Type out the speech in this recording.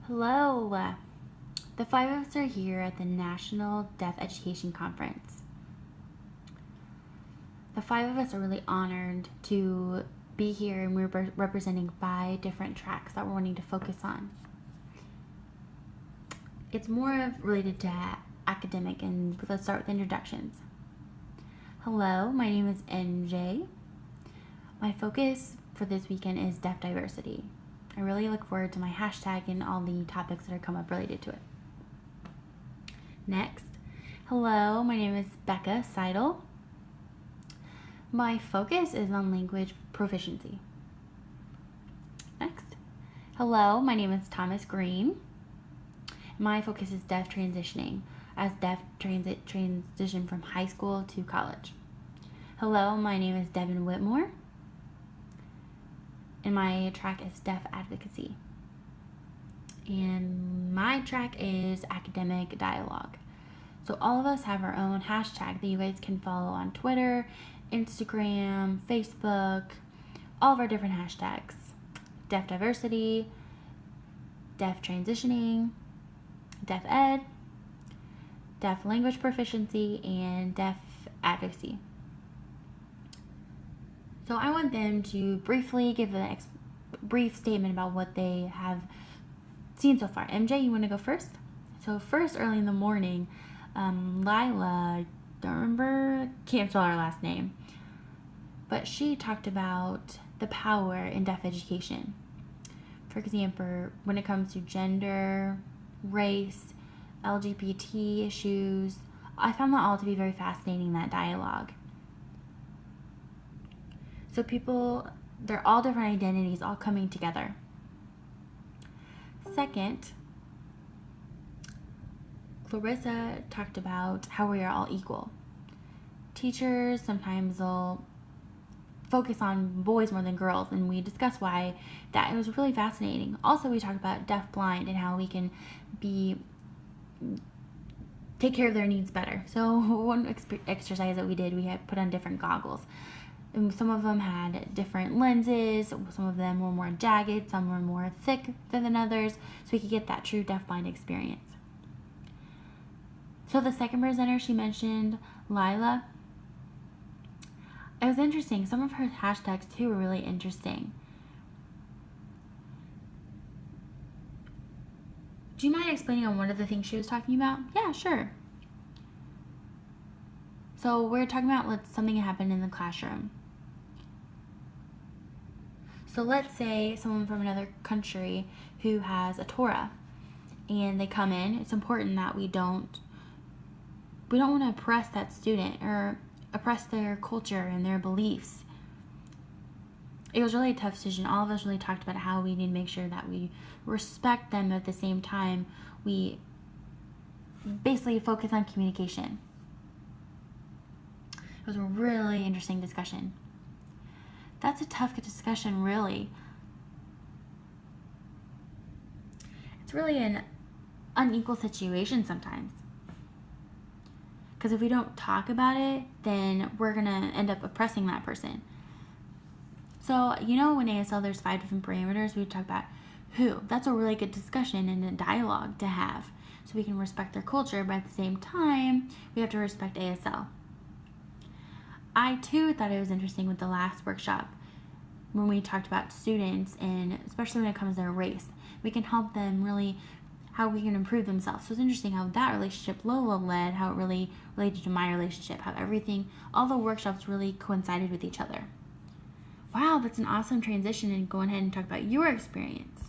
Hello. The five of us are here at the National Deaf Education Conference. The five of us are really honored to be here, and we're representing 5 different tracks that we're wanting to focus on. It's more related to academic, and let's start with introductions. Hello, my name is NJ. My focus for this weekend is deaf diversity. I really look forward to my hashtag and all the topics that are come up related to it. Next, hello, my name is Becca Seidel. My focus is on language proficiency. Next, hello, my name is Thomas Green. My focus is deaf transitioning, as deaf transition from high school to college. Hello, my name is Devin Whitmore, and my track is deaf advocacy. And my track is academic dialogue. So all of us have our own hashtag that you guys can follow on Twitter, Instagram, Facebook, all of our different hashtags. Deaf diversity, deaf transitioning, deaf ed, deaf language proficiency, and deaf advocacy. So I want them to briefly give a brief statement about what they have seen so far. MJ, you want to go first? So first, early in the morning, Lila, can't spell her last name, but she talked about the power in deaf education. For example, when it comes to gender, race, LGBT issues, I found that all to be very fascinating, that dialogue. So people, they're all different identities, all coming together. Second, Clarissa talked about how we are all equal. Teachers sometimes will focus on boys more than girls, and we discussed why that. It was really fascinating. Also, we talked about deaf-blind and how we can take care of their needs better. So one exercise that we did, we had put on different goggles. And some of them had different lenses, some of them were more jagged, some were more thick than others, so we could get that true deaf-blind experience. So the second presenter she mentioned, Lila, it was interesting. Some of her hashtags too were really interesting. Do you mind explaining on one of the things she was talking about? Yeah, sure. So we're talking about something that happened in the classroom. So let's say someone from another country who has a Torah and they come in. It's important that we don't want to oppress that student or oppress their culture and their beliefs. It was really a tough decision. All of us really talked about how we need to make sure that we respect them, at the same time we basically focus on communication. It was a really interesting discussion. That's a tough discussion, really. It's really an unequal situation sometimes. Because if we don't talk about it, then we're going to end up oppressing that person. So, in ASL there's 5 different parameters. We talk about who. That's a really good discussion and a dialogue to have. So we can respect their culture, but at the same time, we have to respect ASL. I too thought it was interesting with the last workshop when we talked about students, and especially when it comes to their race. We can help them really, how we can improve themselves. So it's interesting how that relationship Lola led, how it really related to my relationship, how all the workshops really coincided with each other. Wow, that's an awesome transition, and go ahead and talk about your experience.